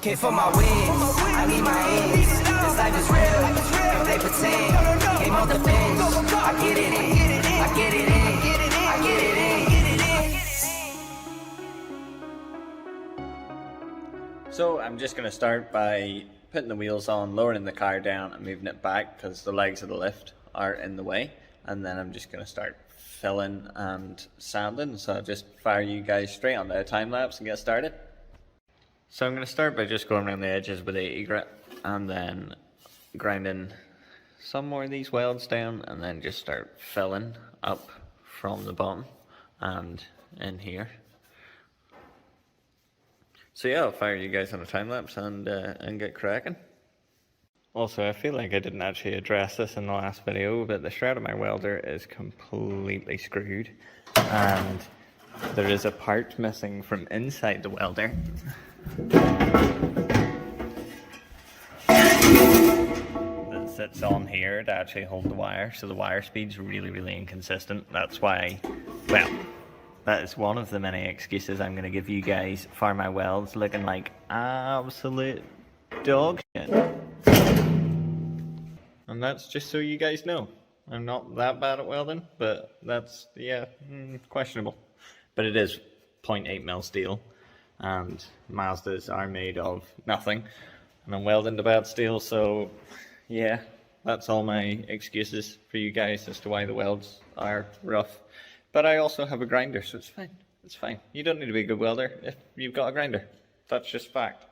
Came for my wins, I need my ends. This life is real, if they pretend. Came off the fence, I get it in, I get it in, I get it in. So I'm just going to start by putting the wheels on, lowering the car down and moving it back because the legs of the lift are in the way. And then I'm just going to start filling and sanding. So I'll just fire you guys straight onto a time lapse and get started. So I'm going to start by just going around the edges with 80 grit and then grinding some more of these welds down and then just start filling up from the bottom and in here. So yeah, I'll fire you guys on a time lapse and get cracking. Also, I feel like I didn't actually address this in the last video, but the shroud of my welder is completely screwed and there is a part missing from inside the welder. That sits on here to actually hold the wire, so the wire speed's really inconsistent. That's why, well, that is one of the many excuses I'm going to give you guys for my welds looking like absolute dog shit. And that's just so you guys know. I'm not that bad at welding, but that's, yeah, questionable. But it is 0.8mm steel, and Mazdas are made of nothing. And I'm welding to bad steel, so yeah, that's all my excuses for you guys as to why the welds are rough. But I also have a grinder, so it's fine. It's fine. You don't need to be a good welder if you've got a grinder. That's just fact.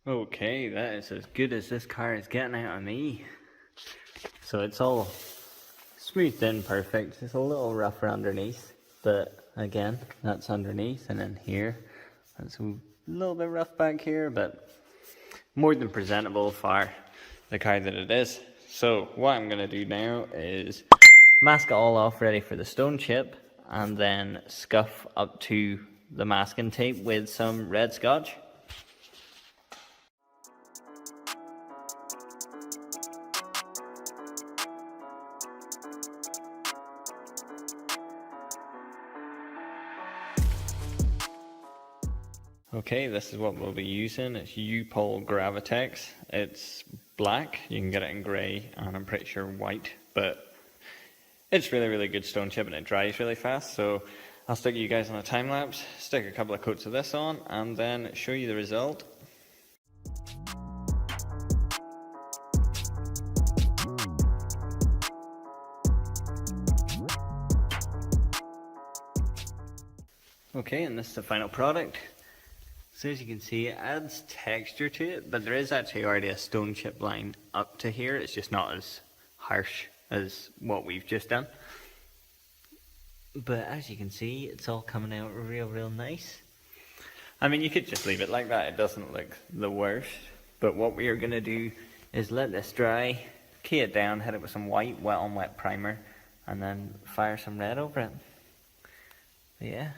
Okay, that is as good as this car is getting out of me. So it's all smoothed in perfect. It's a little rougher underneath, but again, that's underneath, and then here, that's a little bit rough back here, but more than presentable for the car that it is. So what I'm going to do now is mask it all off ready for the stone chip, and then scuff up to the masking tape with some red scotch. Okay, this is what we'll be using. It's U-Pole Gravitex. It's black. You can get it in grey and I'm pretty sure white, but it's really good stone chip and it dries really fast. So I'll stick you guys on a time lapse, stick a couple of coats of this on, and then show you the result. Okay, and this is the final product. So as you can see, it adds texture to it, but there is actually already a stone chip line up to here. It's just not as harsh as what we've just done. But as you can see, it's all coming out real nice. I mean, you could just leave it like that. It doesn't look the worst. But what we are going to do is let this dry, key it down, hit it with some white wet on wet primer, and then fire some red over it. But yeah.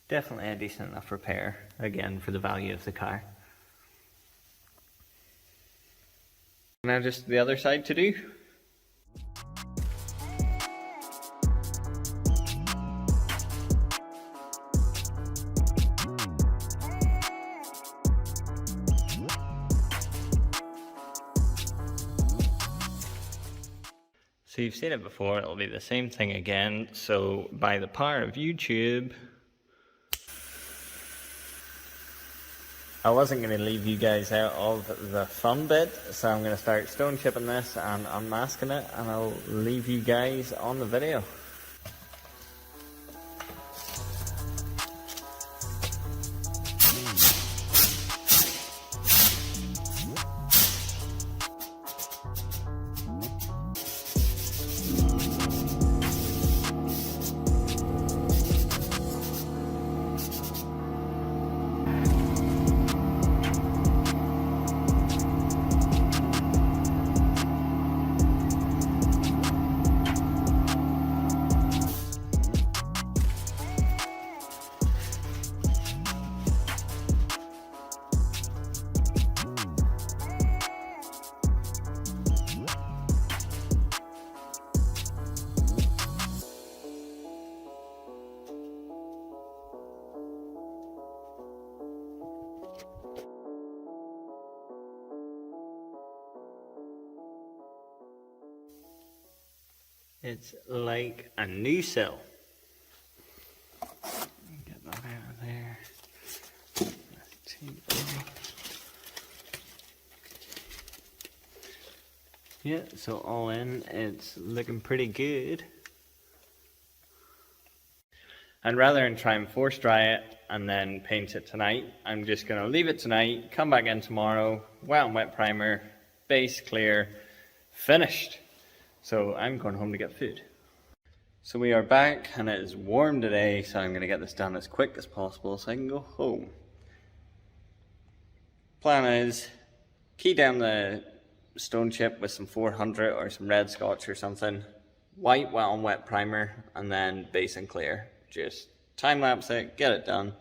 Definitely a decent enough repair, again, for the value of the car. Now just the other side to do. So you've seen it before, it'll be the same thing again. So by the power of YouTube, I wasn't going to leave you guys out of the fun bit, so I'm going to start stone chipping this and unmasking it, and I'll leave you guys on the video. It's like a new cell. Get that out of there. Yeah, so all in, it's looking pretty good. And rather than try and force dry it and then paint it tonight, I'm just going to leave it tonight, come back in tomorrow, wet and wet primer, base clear, finished. So I'm going home to get food. So we are back and it is warm today, so I'm going to get this done as quick as possible so I can go home. Plan is, key down the stone chip with some 400 or some red scotch or something, white wet on wet primer, and then base and clear. Just time lapse it, get it done.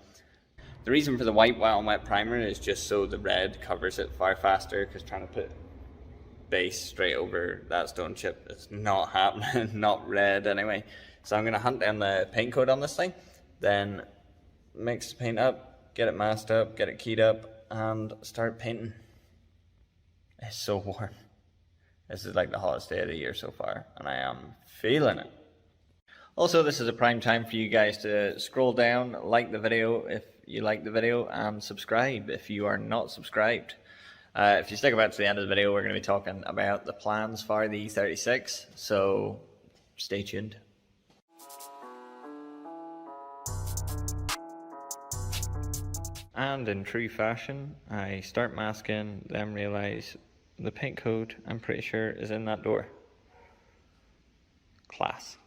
The reason for the white wet on wet primer is just so the red covers it far faster, because trying to put base straight over that stone chip, it's not happening, not red anyway. So I'm going to hunt down the paint coat on this thing, then mix the paint up, get it masked up, get it keyed up, and start painting. It's so warm. This is like the hottest day of the year so far, and I am feeling it. Also, this is a prime time for you guys to scroll down, like the video if you like the video, and subscribe if you are not subscribed. If you stick about to the end of the video, we're going to be talking about the plans for the E36, so stay tuned. And in true fashion, I start masking, then realise the paint coat, I'm pretty sure, is in that door. Class.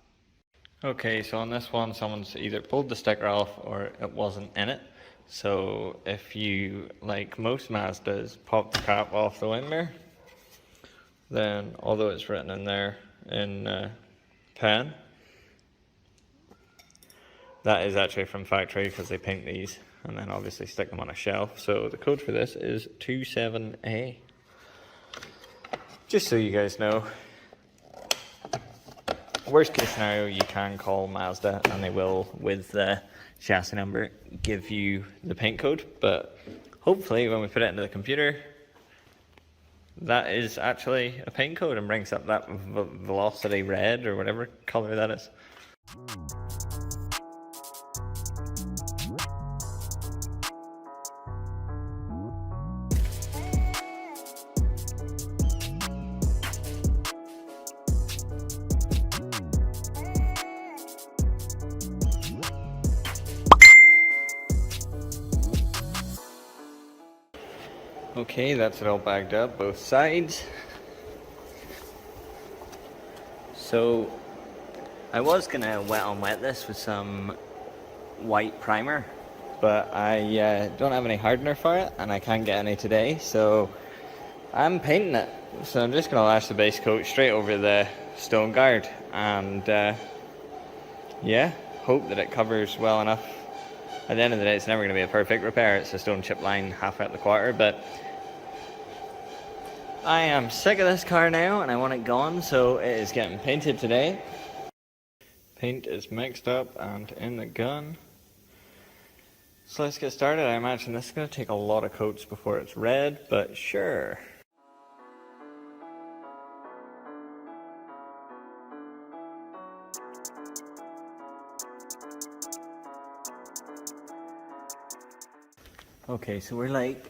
Okay, so on this one, someone's either pulled the sticker off or it wasn't in it. So if you, like most Mazdas, pop the cap off the wing mirror, then although it's written in there in pen, that is actually from factory because they paint these and then obviously stick them on a shelf. So the code for this is 27A. Just so you guys know. Worst case scenario, you can call Mazda and they will, with the chassis number, give you the paint code, but hopefully when we put it into the computer, that is actually a paint code and brings up that velocity red or whatever color that is. Okay, that's it all bagged up, both sides. So, I was gonna wet on wet this with some white primer, but I don't have any hardener for it, and I can't get any today, so I'm painting it. So I'm just gonna lash the base coat straight over the stone guard, and yeah, hope that it covers well enough. At the end of the day, it's never going to be a perfect repair. It's a stone chip line half out the quarter, but I am sick of this car now and I want it gone, so it is getting painted today. Paint is mixed up and in the gun. So let's get started. I imagine this is going to take a lot of coats before it's red, but sure. Okay, so we're like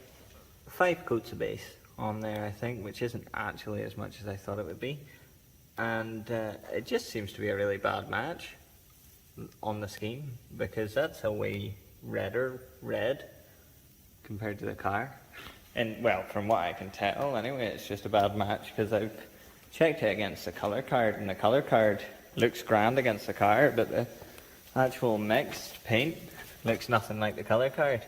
5 coats of base on there, I think, which isn't actually as much as I thought it would be. And it just seems to be a really bad match on the scheme, because that's a way redder red compared to the car. And well, from what I can tell anyway, it's just a bad match because I've checked it against the colour card, and the colour card looks grand against the car, but the actual mixed paint looks nothing like the colour card.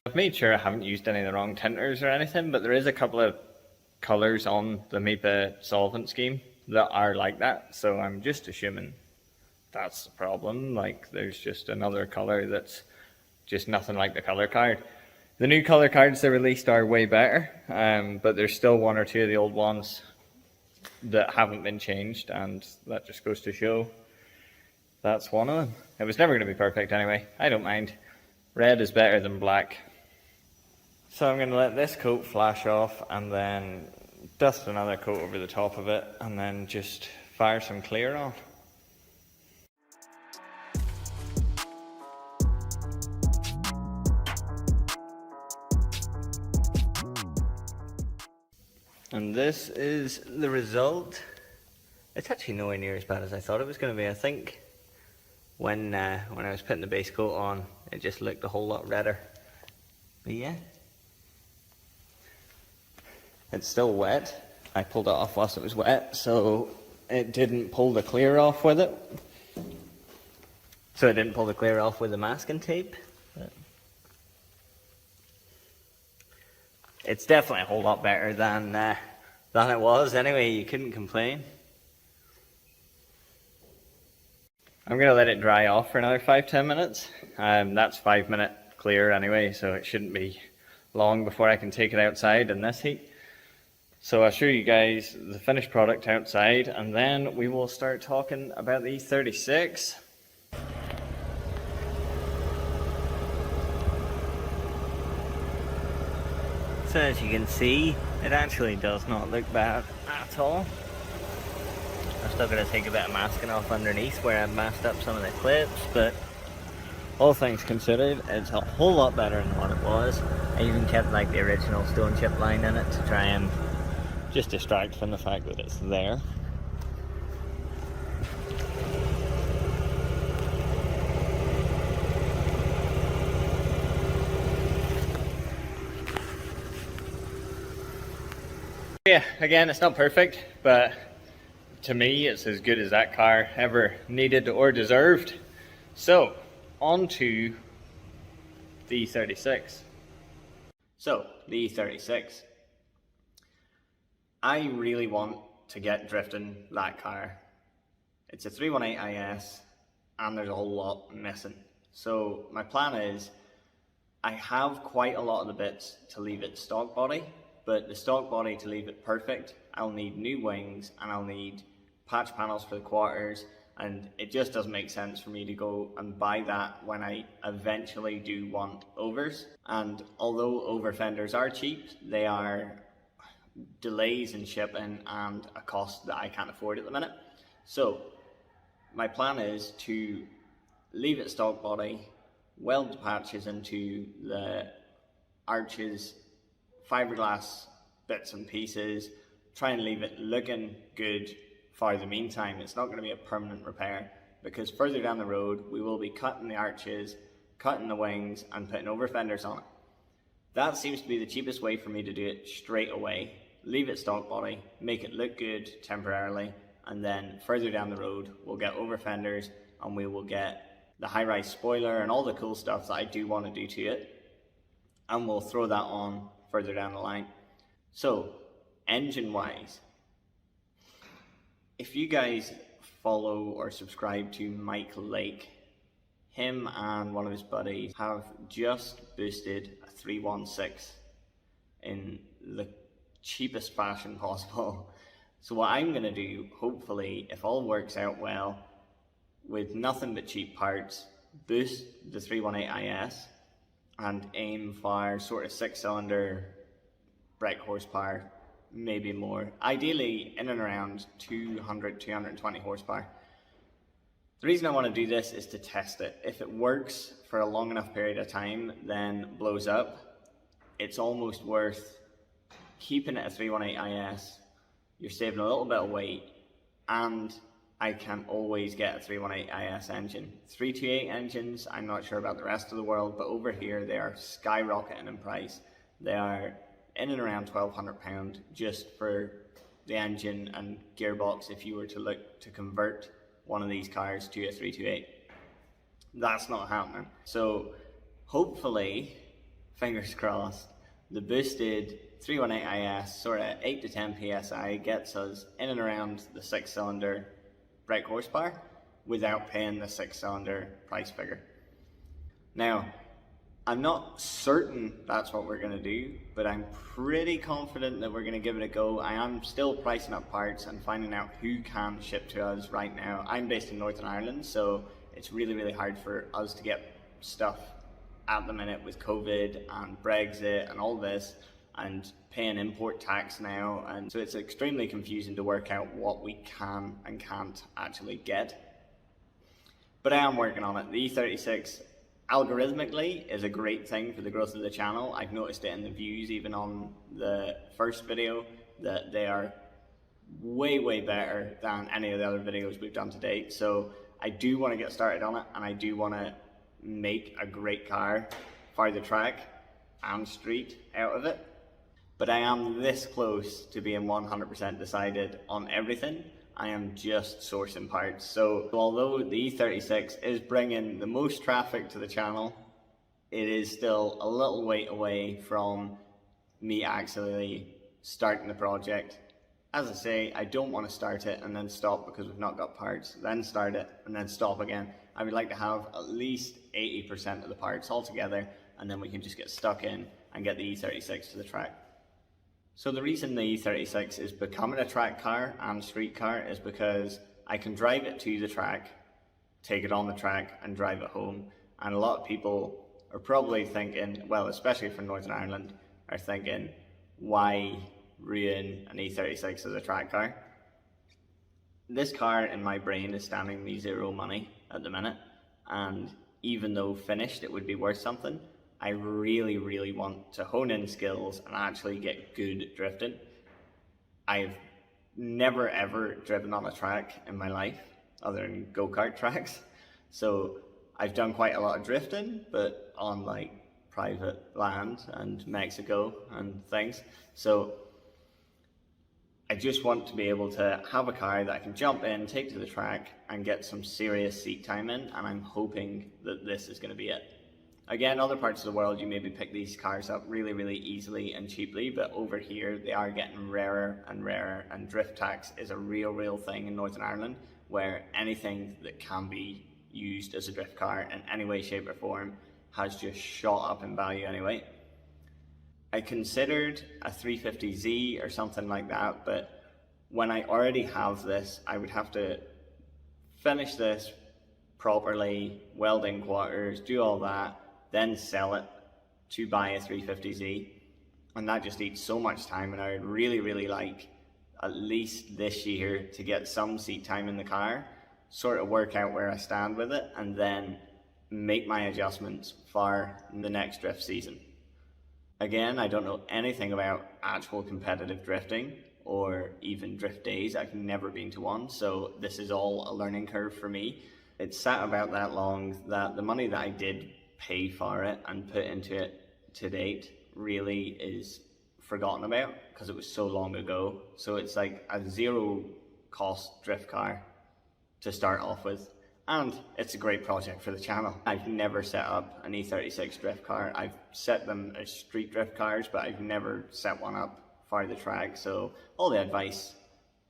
I've made sure I haven't used any of the wrong tinters or anything, but there is a couple of colours on the MIPA solvent scheme that are like that, so I'm just assuming that's the problem. Like, there's just another colour that's just nothing like the colour card. The new colour cards they released are way better, but there's still 1 or 2 of the old ones that haven't been changed, and that just goes to show that's one of them. It was never going to be perfect anyway. I don't mind. Red is better than black. So I'm going to let this coat flash off and then dust another coat over the top of it, and then just fire some clear on. And this is the result. It's actually nowhere near as bad as I thought it was going to be. I think when I was putting the base coat on, it just looked a whole lot redder. But yeah, it's still wet. I pulled it off whilst it was wet, so it didn't pull the clear off with it. So it didn't pull the clear off with the masking tape. But it's definitely a whole lot better than it was. Anyway, you couldn't complain. I'm going to let it dry off for another 5-10 minutes. That's 5-minute clear anyway, so it shouldn't be long before I can take it outside in this heat. So I'll show you guys the finished product outside, and then we will start talking about the E36. So as you can see, it actually does not look bad at all. I'm still going to take a bit of masking off underneath where I've masked up some of the clips, but all things considered, it's a whole lot better than what it was. I even kept like the original stone chip line in it to try and just distract from the fact that it's there. Yeah, again, it's not perfect, but to me, it's as good as that car ever needed or deserved. So, on to the E36. So, the E36. I really want to get drifting that car. It's a 318 IS, and there's a whole lot missing. So, my plan is, I have quite a lot of the bits to leave it stock body, but the stock body, to leave it perfect, I'll need new wings, and I'll need patch panels for the quarters, and it just doesn't make sense for me to go and buy that when I eventually do want overs. And although over fenders are cheap, they are delays in shipping and a cost that I can't afford at the minute. So my plan is to leave it stock body, weld the patches into the arches, fiberglass bits and pieces, try and leave it looking good for the meantime. It's not going to be a permanent repair, because further down the road we will be cutting the arches, cutting the wings, and putting over fenders on it. That seems to be the cheapest way for me to do it straight away. Leave it stock body, make it look good temporarily, and then further down the road we'll get over fenders, and we will get the high-rise spoiler and all the cool stuff that I do want to do to it, and we'll throw that on further down the line. So, engine-wise, if you guys follow or subscribe to Mike Lake, him and one of his buddies have just boosted a 316 in the cheapest fashion possible. So what I'm going to do, hopefully, if all works out well, with nothing but cheap parts, boost the 318 IS and aim for sort of 6-cylinder brake horsepower, maybe more. Ideally in and around 200, 220 horsepower. The reason I want to do this is to test it. If it works for a long enough period of time, then blows up, it's almost worth keeping it a 318 IS. You're saving a little bit of weight, and I can always get a 318 IS engine. 328 engines, I'm not sure about the rest of the world, but over here they are skyrocketing in price. They are in and around £1,200 just for the engine and gearbox if you were to look to convert one of these cars to a 328. That's not happening. So hopefully, fingers crossed, the boosted 318 IS sort of 8 to 10 PSI gets us in and around the 6-cylinder brake horsepower without paying the 6-cylinder price figure. Now, I'm not certain that's what we're going to do, but I'm pretty confident that we're going to give it a go. I am still pricing up parts and finding out who can ship to us right now. I'm based in Northern Ireland, so it's really hard for us to get stuff at the minute with COVID and Brexit and all this, and paying import tax now, and so it's extremely confusing to work out what we can and can't actually get. But I am working on it. The E36 algorithmically is a great thing for the growth of the channel. I've noticed it in the views even on the first video that they are way better than any of the other videos we've done to date. So I do want to get started on it, and I do want to make a great car for the track and street out of it. But I am this close to being 100% decided on everything. I am just sourcing parts. So although the E36 is bringing the most traffic to the channel, it is still a little way away from me actually starting the project. As I say, I don't want to start it and then stop because we've not got parts, then start it and then stop again. I would like to have at least 80% of the parts all together, and then we can just get stuck in and get the E36 to the track. So the reason the E36 is becoming a track car and street car is because I can drive it to the track, take it on the track and drive it home. And a lot of people are probably thinking, well, especially from Northern Ireland, are thinking, why ruin an E36 as a track car? This car in my brain is standing me zero money at the minute, and even though finished it would be worth something, I really want to hone in skills and actually get good drifting. I've never ever driven on a track in my life other than go-kart tracks. So I've done quite a lot of drifting, but on like private land and Mexico and things. So I just want to be able to have a car that I can jump in, take to the track and get some serious seat time in, and I'm hoping that this is going to be it. Again, other parts of the world you maybe pick these cars up really easily and cheaply, but over here they are getting rarer, and drift tax is a real thing in Northern Ireland, where anything that can be used as a drift car in any way, shape or form has just shot up in value anyway. I considered a 350Z or something like that, but when I already have this, I would have to finish this properly, weld in quarters, do all that, then sell it to buy a 350Z, and that just eats so much time. And I would really like at least this year to get some seat time in the car, sort of work out where I stand with it, and then make my adjustments for the next drift season. Again, I don't know anything about actual competitive drifting or even drift days. I've never been to one, so this is all a learning curve for me. It's sat about that long that the money that I did pay for it and put into it to date really is forgotten about because it was so long ago. So it's like a zero cost drift car to start off with, and it's a great project for the channel. I've never set up an E36 drift car. I've set them as street drift cars, but I've never set one up for the track. So all the advice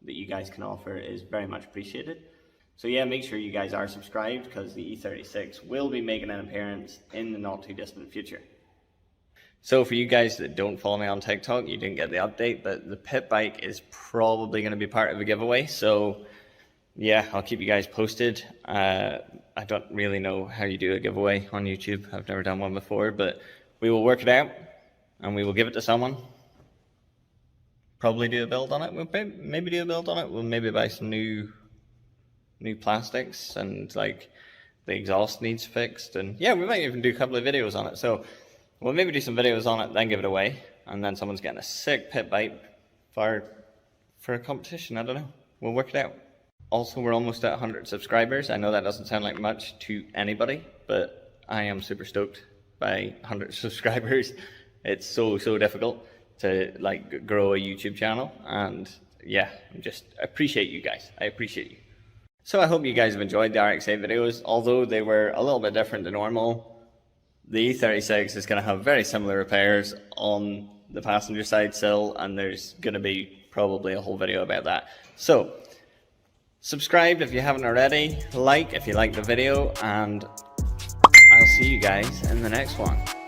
that you guys can offer is very much appreciated. So yeah, make sure you guys are subscribed because the E36 will be making an appearance in the not too distant future. So for you guys that don't follow me on TikTok, you didn't get the update, but the pit bike is probably going to be part of a giveaway. So yeah, I'll keep you guys posted. I don't really know how you do a giveaway on YouTube. I've never done one before, but we will work it out and we will give it to someone. Probably do a build on it. We'll maybe do a build on it. We'll maybe buy some new new plastics, and like the exhaust needs fixed, and yeah, we might even do a couple of videos on it. So we'll maybe do some videos on it, then give it away, and then someone's getting a sick pit bike for a competition. I don't know, we'll work it out. Also, we're almost at 100 subscribers. I know that doesn't sound like much to anybody, but I am super stoked by 100 subscribers. It's so difficult to like grow a YouTube channel, and yeah, I appreciate you guys. I appreciate you. So I hope you guys have enjoyed the Rx8 videos, although they were a little bit different than normal. The E36 is going to have very similar repairs on the passenger side still, and there's going to be probably a whole video about that. So subscribe if you haven't already, like if you like the video, and I'll see you guys in the next one.